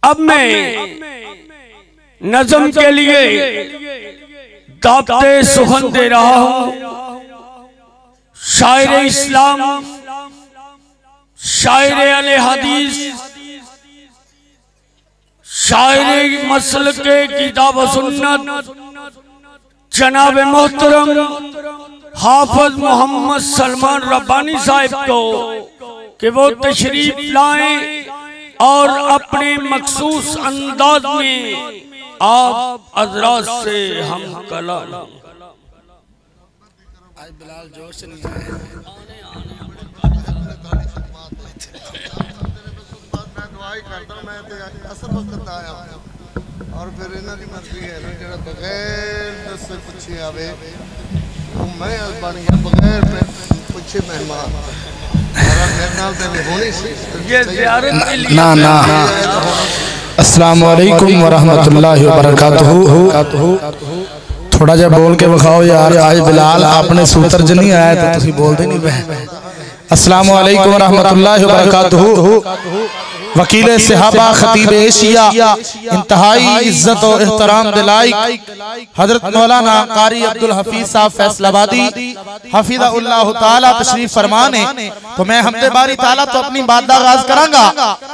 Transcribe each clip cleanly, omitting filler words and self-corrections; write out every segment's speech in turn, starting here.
अब मैं नज़म के लिए दावते सुखन दे रहा हूँ। शायर इस्लाम, शायर अहले हदीस, शायर मसल के किताब सुन्नत जनाब मोहतरम हाफिज मोहम्मद सलमान रब्बानी साहब को कि वो तशरीफ लाएं और अपने मखसूस अंदाज में आप हज़रात से हम कलाम। आज बिलाल जोर से नहीं आए। मैं दुआई करता हूं, मैं असल वक्त आया और फिर इन्हां दी मर्जी है ना जेड़ा बगैर दस पूछे आवे मैं बन गया बगैर पूछे मेहमान। ना ना अस्सलाम वालेकुम व रहमतुल्लाहि व बरकातुहू। थोड़ा जा बोल के विखाओ यार। आज बिलाल आपने सूत्र च नहीं आया तो तुसी बोलते नहीं पे। अस्सलाम वालेकुम व रहमतुल्लाहि व बरकातुहू। वकील सहाबा खतीब एशिया इंतहाई इज्जत और एहतराम दिलाइक हजरत मौलाना कारी अब्दुल हफीज साहब फैसलाबादी हफीज़हुल्लाह ताला तशरीफ फरमाने। तो मैं हमदे बारी ताला तो अपनी बात दा आगाज करांगा।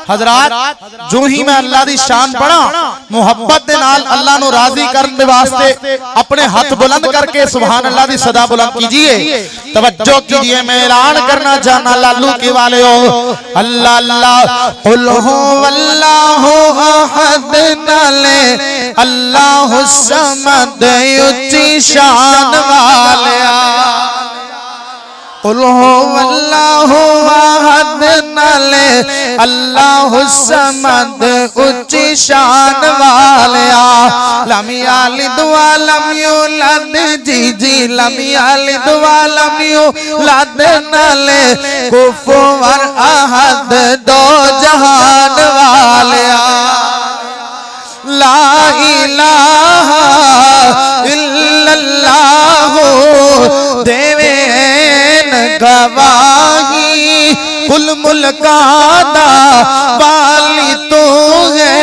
हजरात जो ही मैं अल्लाह दी शान पढ़ा मुहब्बत दे नाल अल्लाह नु राजी करन दे वास्ते अपने हाथ बुलंद करके सुभान अल्लाह दी सदा बुलंद कीजिए। तवज्जो कीजिए, मैं ऐलान करना चाहना लालू के वाले हो अल्लाह अल्लाह अल्लाहु अहद नाले अल्लाहु समद उच्ची शान वालिया। अल्लाहु अहद नाले अल्लाहु समद उच्ची शान वालिया। लम यालिद व लम यूलद जी जी लम यालिद व लम यूलद नाले कुफुवर अहद दो जहान वालिया। ला इलाहा इल्लल्लाह देवे गवाही कुल मुल्कादा वाली तू है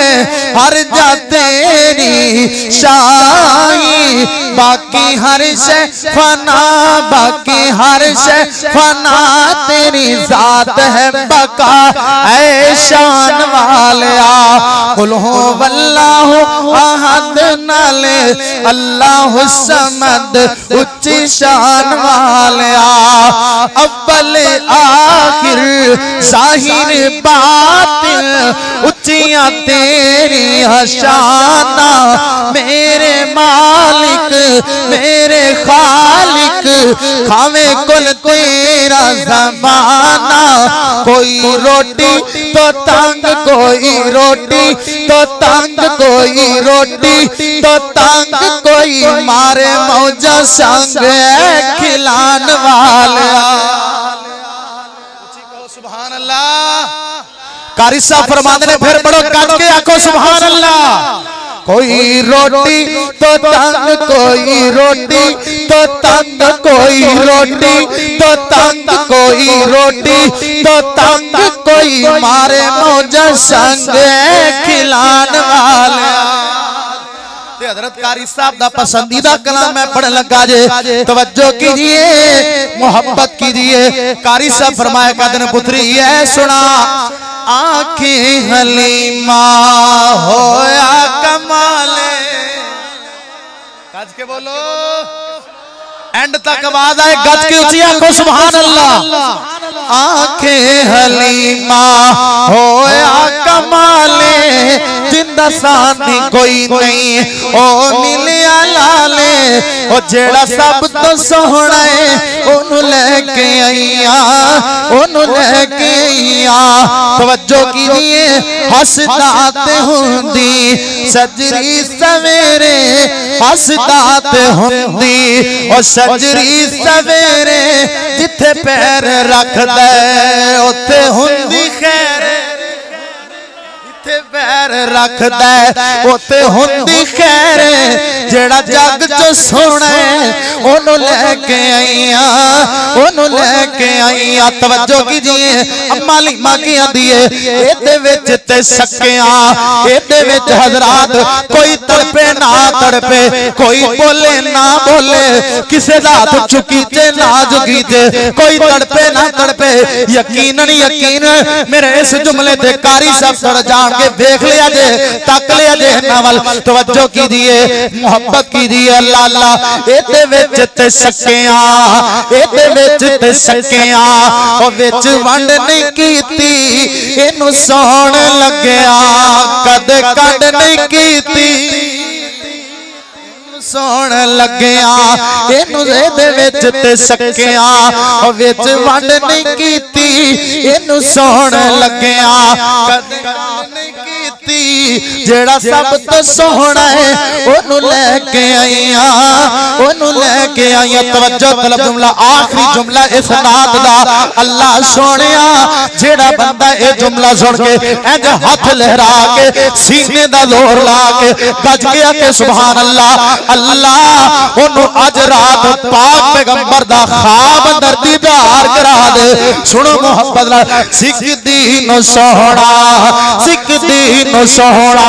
हर जा तेरी शाही। बाकी हर शे फना बाकी हर शे फना तेरी जात है बका ऐ शान वालिया। कुल हो वल्लाहु अहद नाले अल्लाहु समद उच्ची शान वालिया। अव्वल आखिर जाहिर बातिन उच्चियां तेरी शाना। मेरे मालिक मेरे खालिक खावे कुल तेरा ज़माना। कोई रोटी तो तंग कोई रोटी तो तंग कोई रोटी तो तंग कोई मारे मौजा संग खिलान वाला। सुभान अल्लाह। कारी साहब फरमाते ने फिर बड़ो कट के आखो सुभान अल्लाह। कोई रोटी तो तंग कोई रोटी तो तंग कोई रोटी तो तंग कोई रोटी तो तंग कोई मारे मौजा संग खिलान वाला। हजरत कारी साहब दा पसंदीदा कलाम मैं पढ़ लगा जे तवज्जो कीजिए मोहब्बत कीजिए। कारी साहब फरमाया कदन पुत्री है सुना आँखें हलीमा होया कमाले। गज के बोलो एंड तक आवाज आए गज के ऊंची आंखों सुभान अल्लाह। आँखें हलीमा होया कमाले जिंदा सानी कोई नहीं ओ नीलिया लाले। ओ जेड़ा सब तो सोहना है ओनू लेके आईया ओनू लेके आईया। तवज्जो कीजिए हसदात हुंदी सजरी सवेरे हसदात हुंदी ओ सजरी सवेरे जिथे पैर रख दे उथे हुंदी खैर। पैर रख दे उते हुंदी खैर। जेड़ा जग चो सोना ओनू लेके आईया, ओनू लेके आईया। तवज्जो कीजिए, अम्मा लीमा की आंदी है एदे विच ते सकिया, एदे विच हजरात कोई तड़पे ना तड़पे, कोई बोले ना बोले, किसे दा हाथ चुकी चे ना झुकी चे, कोई तड़पे ना तड़पे। यकीनन यकीन मेरे इस जुमले ते कारी साहब थोड़ा जान के देख लिया जे, तक लिया जे नावल। तवज्जो कीजिए, मोहब्बत कीजिए। अल्लाह अल्लाह एदे विच ते सकिया, एदे विच ते सकिया, ओ विच वंड नहीं कीती, इनू सौण लग्या, कदे कड नहीं कीती, सौण लग्या, इनू एदे विच ते सकिया, ओ विच वंड नहीं कीती, इनू सौण लग्या, कदे कड नहीं कीती। जेड़ा सब तो सोहना है ओनू लेके आईया, ओनू लेके आईया। तवज्जो तलब जुमला, आखिरी जुमला इस नात दा। अल्लाह सोनिया जेड़ा बंदा ए जुमला सुन के इंज हाथ लहरा के सीने दा जोर ला के गज गया के सुभान अल्लाह, अल्लाह ओनू अज रात पाक पैगंबर दा ख्वाब अंदर दीदार करा दे। सुनो मोहब्बत नाल, सिख दीन सोहना, सिख दीन सोहना,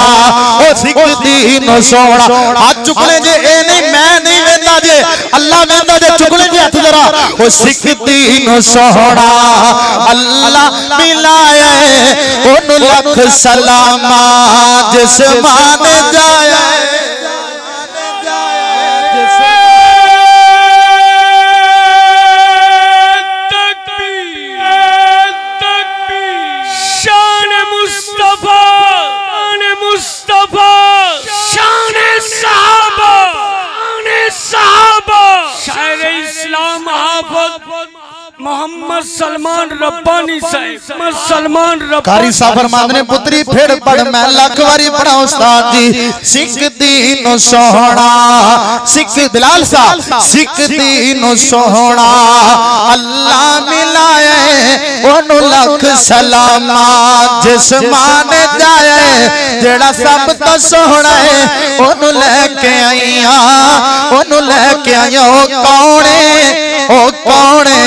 ओ सिख दीन सोहना। हाथ चुकले जे ए नहीं मैं नहीं वेंदा जे, अल्लाह वेंदा जे। चुकले जे हाथ जरा, ओ सिख दीन सोहना, अल्लाह मिलाए ओनू लख सलामा, जिस मान जाए मोहम्मद सलमान रब्बानी साहब, सलमान कारी साहब फरमाते ने पुत्री फिर पढ़ मैं लख बारी पढ़ा उस्ताद जी। सिख दीन सोहना, सिख बिलाल साहब, सिख दीन सोहना, अल्लाह मिलाए ओनू लख सलामा, जिस मान जाए। जेड़ा सब तो सोहना है ओनू लेके आईया, ओनू लेके आईया। ओ कौन है, ओ कौन है,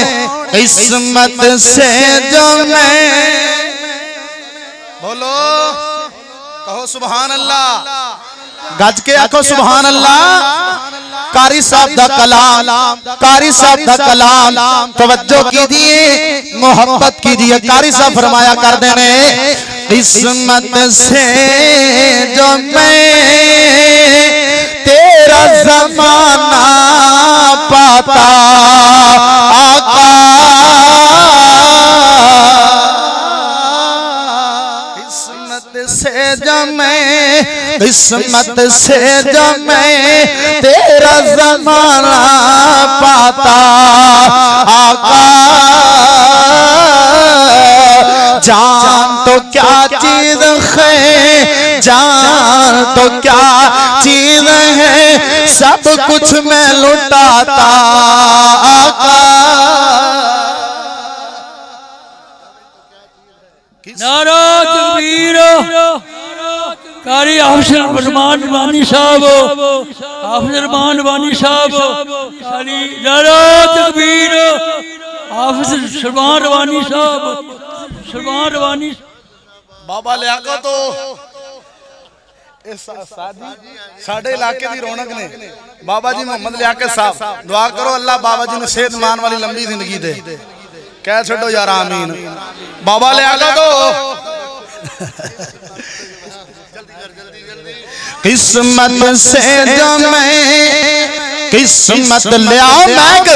किस्मत से जो मैं, बोलो कहो सुभान अल्लाह, गज के आखो सुभान अल्लाह। कारी साहब दा कलाम, कारी साहब दा कलाम, तवज्जो कीजिए, मोहब्बत कीजिए। कारी साहब फरमाया कर देने, किस्मत से जो मैं तेरा ज़माना पाता, आका से जो मैं, किस्मत से जो मैं तेरा ज़माना पाता, आका जान तो क्या चीज है, जान तो क्या चीज है, सब कुछ मैं लुटाता, आका। नारा तकबीर। कारी हाफिज रहमान वानी साहब, हाफिज रहमान वानी साहब, कारी नारा तकबीर। हाफिज रहमान वानी साहब, रहमान वानी बाबा लियाकत तो साडे इलाके की रौनक ने। बाबा जी मोहम्मद लियाकत साहब, दुआ करो अल्लाह बाबा जी ने सेहतमान वाली लंबी जिंदगी दे। कह छो यार आमीन। बाबा लियाकत तो किस्मत से जो मैं, किस्मत लिया मैग,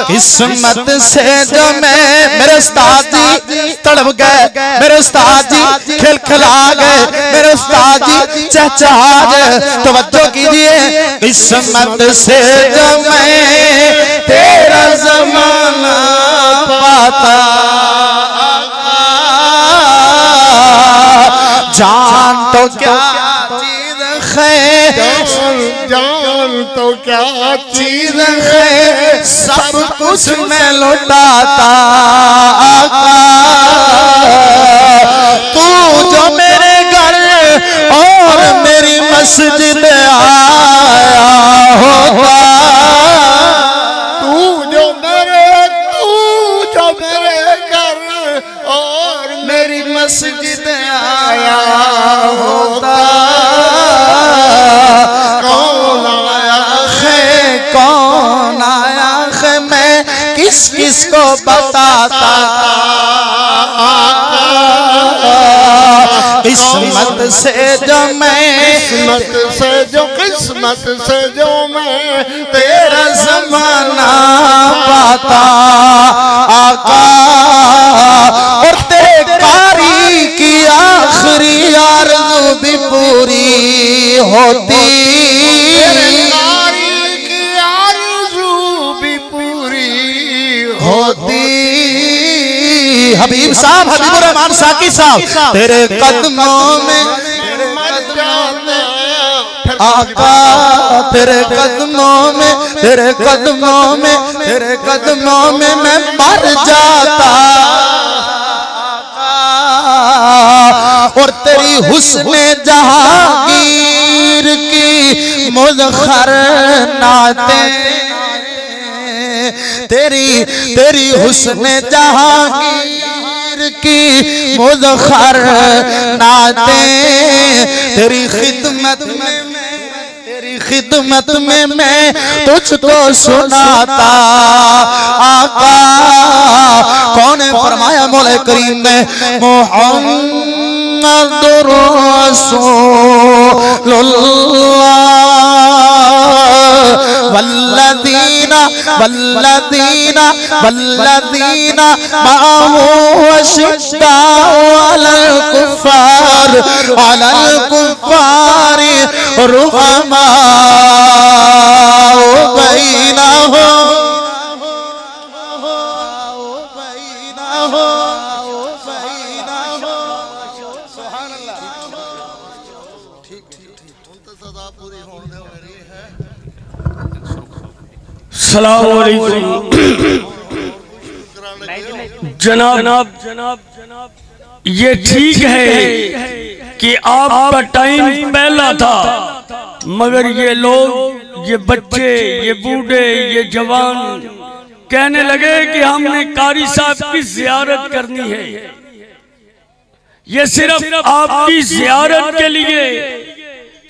किस्मत से जो मैं, मेरे उस्ताद जी तड़प गए, मेरे उस्ताद जी खिलखिला गए, मेरे उस्ताद जी चहचहा गए। तवज्जो कीजिए, किस्मत से जो मैं तेरा ज़माना पाता, जान तो क्या चीज है, जान तो क्या चीज है, सब कुछ मैं लौटाता, आका। तू जो मेरे घर और मेरी मस्जिद आया होता, किसको बताता किस्मत से जो मैं तेरा ज़माना पाता आका और तेरे कारी की आखिरी आरज़ू भी पूरी होती हबीब साहब हबीबुर रहमान साकी साहब तेरे कदमों में आका तेरे कदमों में मैं मर जाता और तेरी हुस्ने जहांगीर की मुज़ख़्ख़र नाते तेरी हुस्ने जहांगीर की मुज़ख़्ख़र नाते तेरी खिदमत में मैं तुझको सुनाता आका कौन है फरमाया मौला करीम ने मुहम्मदुर रसूलुल्लाह वल्लदीना माहू अशिद्दाउ अलल कुफ्फारि रुहमाउ बैनहुम सलाम अलैकुम जनाब ये ठीक है कि आपका टाइम पहला था मगर ये लोग ये बच्चे ये बूढ़े ये जवान कहने लगे कि हमने कारी साहब की जियारत करनी है। ये सिर्फ आपकी जियारत के लिए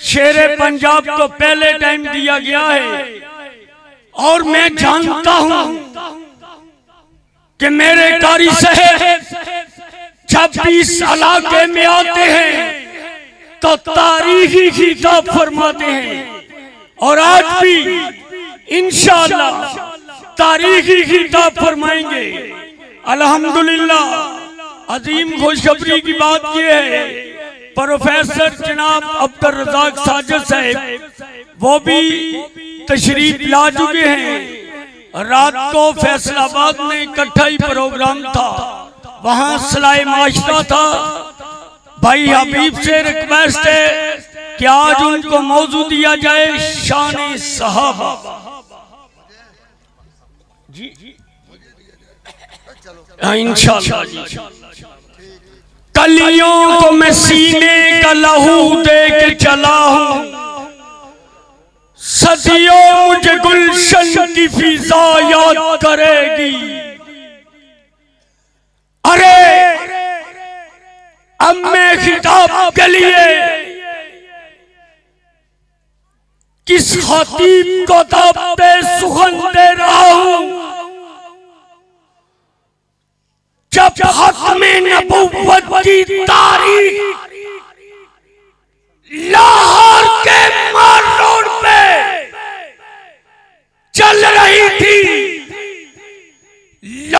शेरे पंजाब को पहले टाइम दिया गया है और मैं जानता हूं कि मेरे कारी साहब जब भी इस इलाके में आते हैं तो तारीखी खिताब फरमाते हैं और आज भी इंशाअल्लाह तारीखी खिताब फरमाएंगे। अल्हम्दुलिल्लाह अजीम खुशखबरी की बात यह है प्रोफेसर जनाब अब्दुल रज़ाक साजिद साहब वो भी तशरीफ ला चुके हैं। रात को फैसलाबाद में इकट्ठा ही प्रोग्राम था, वहां सलाए माशरा था। भाई हबीब से रिक्वेस्ट है कि आज उनको मौजू दिया जाए शान सहाबा। जी इंशाअल्लाह कलियों को मैं सीने का लहू दे के चला हूं, सदियों मुझे गुलशन की फिजा याद करेगी। अरे अब मैं खिताब के लिए किस खतीब को ताबते सुखन दे रहा हूं जब खत्मे नबुव्वत की तारीख ला